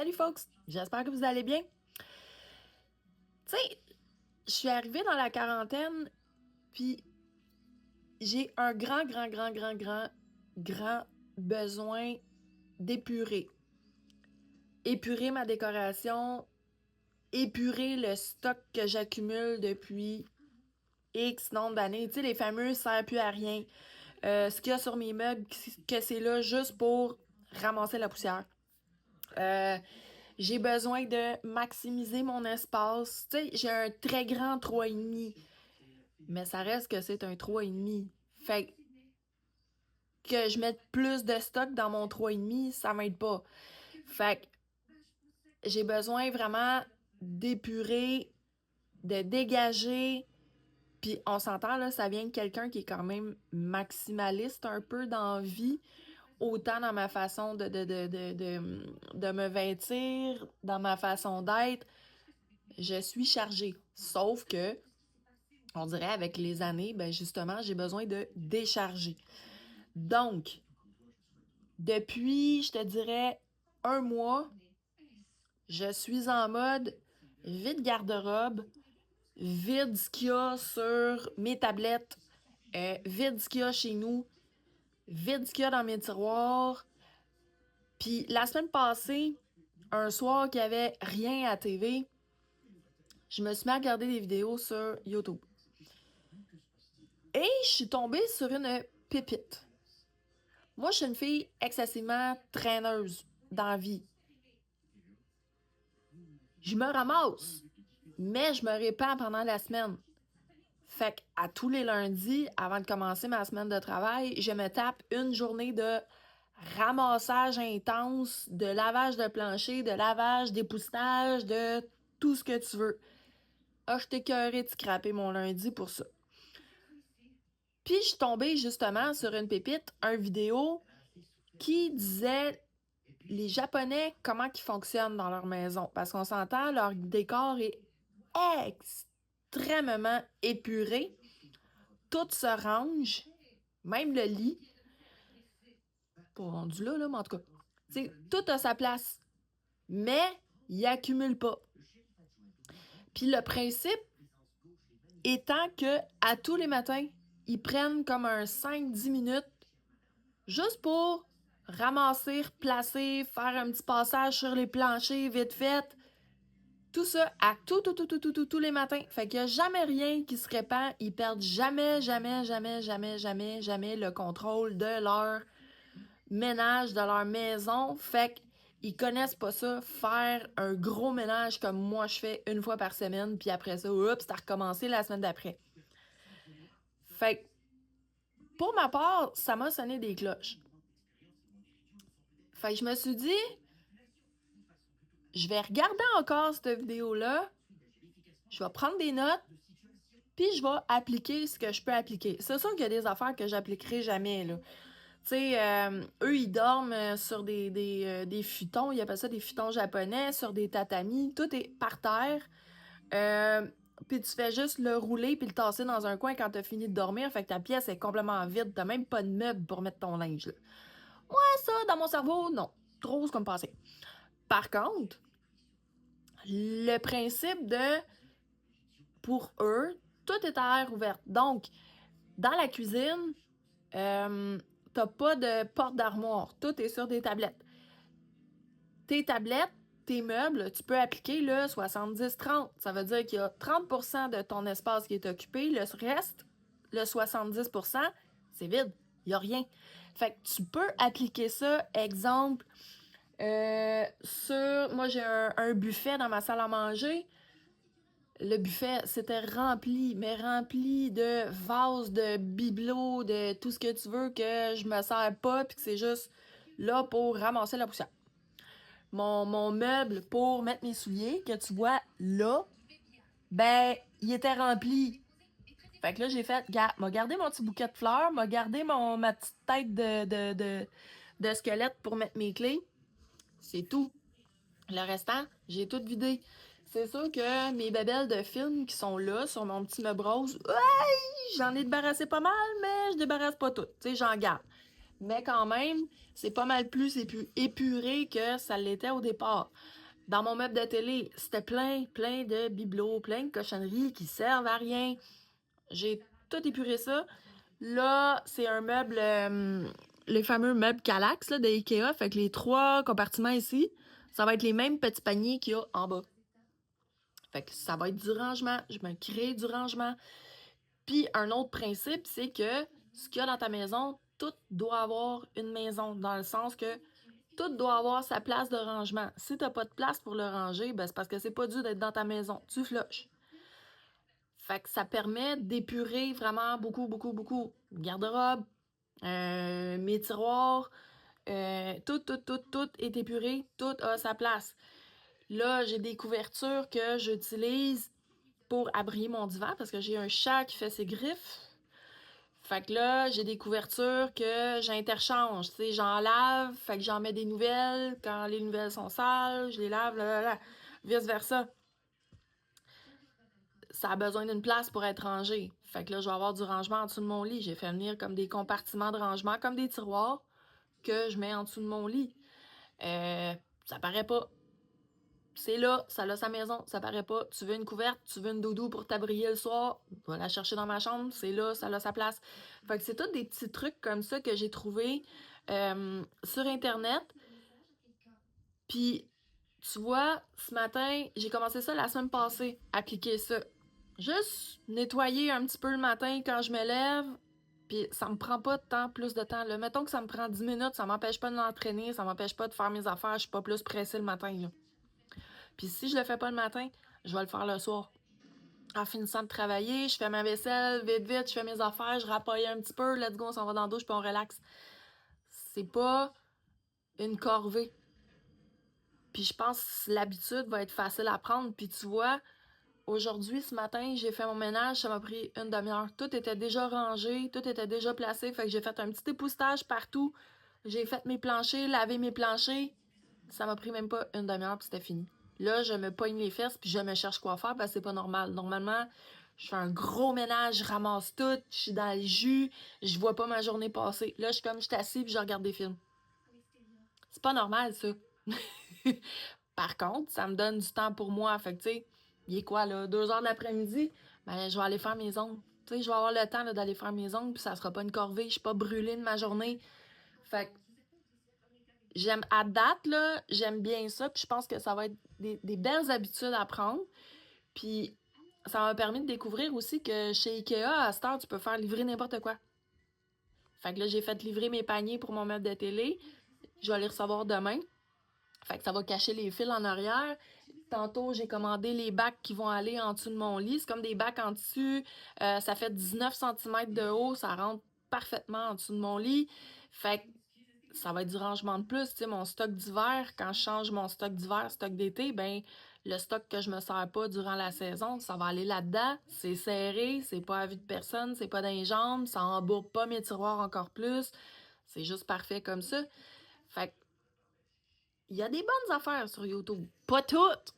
Salut folks, j'espère que vous allez bien. Tu sais, je suis arrivée dans la quarantaine, puis j'ai un grand besoin d'épurer. Épurer ma décoration, épurer le stock que j'accumule depuis X nombre d'années. Tu sais, les fameux « ça sert plus à rien ». Ce qu'il y a sur mes meubles, que c'est là juste pour ramasser la poussière. J'ai besoin de maximiser mon espace. Tu sais, j'ai un très grand 3,5. Mais ça reste que c'est un 3,5. Fait que je mette plus de stock dans mon 3,5, ça m'aide pas. Fait que j'ai besoin vraiment d'épurer, de dégager. Puis on s'entend, là, ça vient de quelqu'un qui est quand même maximaliste un peu dans la vie. Autant dans ma façon de me vêtir, dans ma façon d'être. Je suis chargée. Sauf que, on dirait avec les années, ben justement, j'ai besoin de décharger. Donc, depuis, je te dirais, 1 mois, je suis en mode vide garde-robe, vide ce qu'il y a sur mes tablettes, vide ce qu'il y a chez nous, vide ce qu'il y a dans mes tiroirs. Puis la semaine passée, un soir qu'il n'y avait rien à TV, je me suis mis à regarder des vidéos sur YouTube. Et je suis tombée sur une pépite. Moi, je suis une fille excessivement traîneuse dans la vie. Je me ramasse, mais je me répands pendant la semaine. Fait qu'à tous les lundis, avant de commencer ma semaine de travail, je me tape une journée de ramassage intense, de lavage de plancher, de lavage, d'époussetage, de tout ce que tu veux. Ah, je t'ai écœurée de scraper mon lundi pour ça. Puis je suis tombée justement sur une pépite, une vidéo qui disait les Japonais, comment ils fonctionnent dans leur maison. Parce qu'on s'entend, leur décor est extrêmement épuré. Tout se range, même le lit. Pas rendu là, mais en tout cas. T'sais, tout a sa place. Mais il accumule pas. Puis le principe étant que à tous les matins, ils prennent comme un 5-10 minutes juste pour ramasser, placer, faire un petit passage sur les planchers vite fait. Tout ça à tous les matins. Fait qu'il n'y a jamais rien qui se répand. Ils perdent jamais le contrôle de leur ménage, de leur maison. Fait qu'ils connaissent pas ça, faire un gros ménage comme moi je fais une fois par semaine, puis après ça, oups, c'est à recommencer la semaine d'après. Fait que, pour ma part, ça m'a sonné des cloches. Fait que je me suis dit, je vais regarder encore cette vidéo-là, je vais prendre des notes, puis je vais appliquer ce que je peux appliquer. C'est sûr qu'il y a des affaires que j'appliquerai jamais, là. Tu sais, eux, ils dorment sur des futons, ils appellent ça des futons japonais, sur des tatamis, tout est par terre. Puis tu fais juste le rouler puis le tasser dans un coin quand t'as fini de dormir, fait que ta pièce est complètement vide, t'as même pas de meubles pour mettre ton linge, là. Ouais, ça, dans mon cerveau, non. Trop, c'est comme passé. Par contre, le principe de, pour eux, tout est à air ouverte. Donc, dans la cuisine, t'as pas de porte d'armoire. Tout est sur des tablettes. Tes tablettes, tes meubles, tu peux appliquer le 70-30. Ça veut dire qu'il y a 30% de ton espace qui est occupé. Le reste, le 70%, c'est vide. Il n'y a rien. Fait que tu peux appliquer ça, exemple, sur... Moi, j'ai un buffet dans ma salle à manger. Le buffet, c'était rempli, mais rempli de vases, de bibelots, de tout ce que tu veux que je me sers pas, puis que c'est juste là pour ramasser la poussière. Mon meuble pour mettre mes souliers, que tu vois là, ben, il était rempli. Fait que là, j'ai fait, m'a gardé mon petit bouquet de fleurs, m'a gardé ma petite tête de squelette pour mettre mes clés. C'est tout. Le restant, j'ai tout vidé. C'est sûr que mes babelles de films qui sont là, sur mon petit meuble rose, ouais, j'en ai débarrassé pas mal, mais je débarrasse pas tout. Tu sais, j'en garde. Mais quand même, c'est pas mal plus épuré que ça l'était au départ. Dans mon meuble de télé, c'était plein de bibelots, plein de cochonneries qui servent à rien. J'ai tout épuré ça. Là, c'est un meuble, les fameux meubles Kallax là, de Ikea. Fait que les 3 compartiments ici, ça va être les mêmes petits paniers qu'il y a en bas. Fait que ça va être du rangement. Je me crée du rangement. Puis un autre principe, c'est que ce qu'il y a dans ta maison, tout doit avoir une maison. Dans le sens que tout doit avoir sa place de rangement. Si t'as pas de place pour le ranger, ben c'est parce que c'est pas dû d'être dans ta maison. Tu flushes. Fait que ça permet d'épurer vraiment beaucoup. Garde-robe, mes tiroirs, tout est épuré, tout a sa place. Là, j'ai des couvertures que j'utilise pour abrier mon divan parce que j'ai un chat qui fait ses griffes. Fait que là, j'ai des couvertures que j'interchange. Tu sais, j'en lave, fait que j'en mets des nouvelles. Quand les nouvelles sont sales, je les lave, vice-versa. Ça a besoin d'une place pour être rangé. Fait que là, je vais avoir du rangement en dessous de mon lit. J'ai fait venir comme des compartiments de rangement, comme des tiroirs que je mets en dessous de mon lit. Ça paraît pas. C'est là, ça a sa maison, ça paraît pas. Tu veux une couverte, tu veux une doudou pour t'abrier le soir, va la chercher dans ma chambre, c'est là, ça a sa place. Fait que c'est tous des petits trucs comme ça que j'ai trouvé sur Internet. Puis, tu vois, ce matin, j'ai commencé ça la semaine passée, appliquer ça. Juste nettoyer un petit peu le matin quand je me lève, puis ça me prend pas de temps, plus de temps. Là. Mettons que ça me prend 10 minutes, ça m'empêche pas de l'entraîner, ça m'empêche pas de faire mes affaires, je suis pas plus pressée le matin. Là. Puis si je le fais pas le matin, je vais le faire le soir. En finissant de travailler, je fais ma vaisselle, vite, je fais mes affaires, je rapaille un petit peu, let's go, on s'en va dans la douche, puis on relaxe. C'est pas une corvée. Puis je pense que l'habitude va être facile à prendre. Puis tu vois, aujourd'hui, ce matin, j'ai fait mon ménage, ça m'a pris une demi-heure. Tout était déjà rangé, tout était déjà placé, fait que j'ai fait un petit époussetage partout. J'ai fait mes planchers, lavé mes planchers. Ça m'a pris même pas une demi-heure, puis c'était fini. Là, je me pogne les fesses, puis je me cherche quoi faire, parce que c'est pas normal. Normalement, je fais un gros ménage, je ramasse tout, je suis dans le jus, je vois pas ma journée passer. Là, je suis assis, puis je regarde des films. C'est pas normal, ça. Par contre, ça me donne du temps pour moi. Fait que, tu sais, il est quoi, là, 2 heures de l'après-midi? Ben, je vais aller faire mes ongles. Tu sais, je vais avoir le temps d'aller faire mes ongles, puis ça sera pas une corvée. Je suis pas brûlée de ma journée. Fait que, j'aime, à date, là, j'aime bien ça, puis je pense que ça va être des belles habitudes à prendre. Puis, ça m'a permis de découvrir aussi que chez Ikea, à cette heure, tu peux faire livrer n'importe quoi. Fait que là, j'ai fait livrer mes paniers pour mon meuble de télé. Je vais les recevoir demain. Fait que ça va cacher les fils en arrière. Tantôt, j'ai commandé les bacs qui vont aller en dessous de mon lit. C'est comme des bacs en dessus. Ça fait 19 cm de haut. Ça rentre parfaitement en dessous de mon lit. Fait que ça va être du rangement de plus. Tu sais, mon stock d'hiver, quand je change mon stock d'hiver, stock d'été, ben le stock que je me sers pas durant la saison, ça va aller là-dedans. C'est serré, c'est pas à vue de personne, c'est pas dans les jambes, ça embourbe pas mes tiroirs encore plus. C'est juste parfait comme ça. Fait que il y a des bonnes affaires sur YouTube. Pas toutes,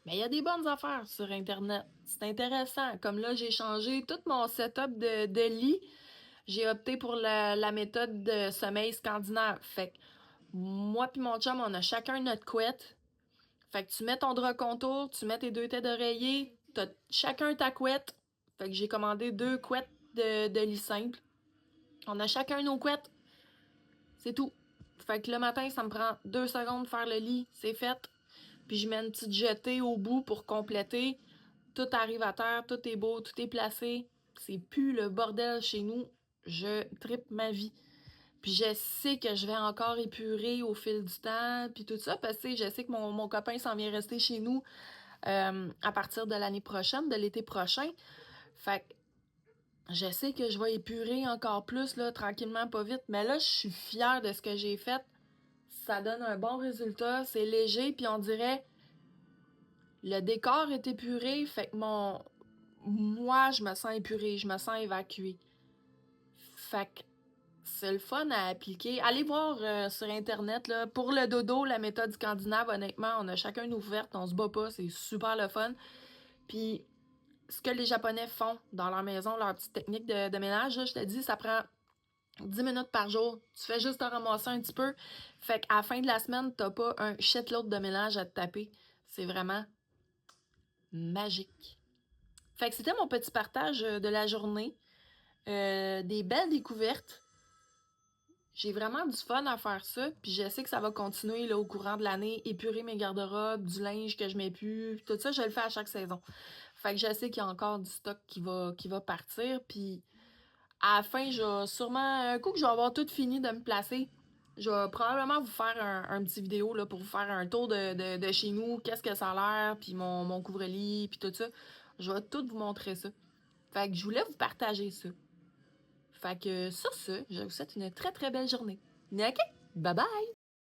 mais il y a des bonnes affaires sur Internet. C'est intéressant. Comme là, j'ai changé tout mon setup de lit. J'ai opté pour la méthode de sommeil scandinave. Fait que moi puis mon chum, on a chacun notre couette. Fait que tu mets ton drap contour, tu mets tes 2 têtes d'oreiller, t'as chacun ta couette. Fait que j'ai commandé 2 couettes de lit simple. On a chacun nos couettes. C'est tout. Fait que le matin, ça me prend 2 secondes de faire le lit. C'est fait. Puis je mets une petite jetée au bout pour compléter. Tout arrive à terre, tout est beau, tout est placé. C'est plus le bordel chez nous. Je tripe ma vie. Puis je sais que je vais encore épurer au fil du temps, puis tout ça, parce que je sais que mon copain s'en vient rester chez nous à partir de l'année prochaine, de l'été prochain. Fait que je sais que je vais épurer encore plus, là, tranquillement, pas vite. Mais là, je suis fière de ce que j'ai fait. Ça donne un bon résultat, c'est léger, puis on dirait le décor est épuré, fait que moi, je me sens épurée, je me sens évacuée. Fait que c'est le fun à appliquer. Allez voir sur Internet, là. Pour le dodo, la méthode scandinave, honnêtement, on a chacun une ouverte, on se bat pas, c'est super le fun. Puis, ce que les Japonais font dans leur maison, leur petite technique de ménage, là, je te dis, ça prend 10 minutes par jour. Tu fais juste te ramasser un petit peu. Fait qu'à la fin de la semaine, t'as pas un shitload de ménage à te taper. C'est vraiment magique. Fait que c'était mon petit partage de la journée. Des belles découvertes. J'ai vraiment du fun à faire ça, puis je sais que ça va continuer là, au courant de l'année, épurer mes garde-robes, du linge que je mets plus, tout ça, je le fais à chaque saison. Fait que je sais qu'il y a encore du stock qui va partir, puis à la fin, je vais sûrement, un coup que je vais avoir tout fini de me placer, je vais probablement vous faire un petit vidéo là, pour vous faire un tour de chez nous, qu'est-ce que ça a l'air, puis mon couvre-lit, puis tout ça. Je vais tout vous montrer ça. Fait que je voulais vous partager ça. Fait que sur ce, je vous souhaite une très très belle journée. OK? Bye bye!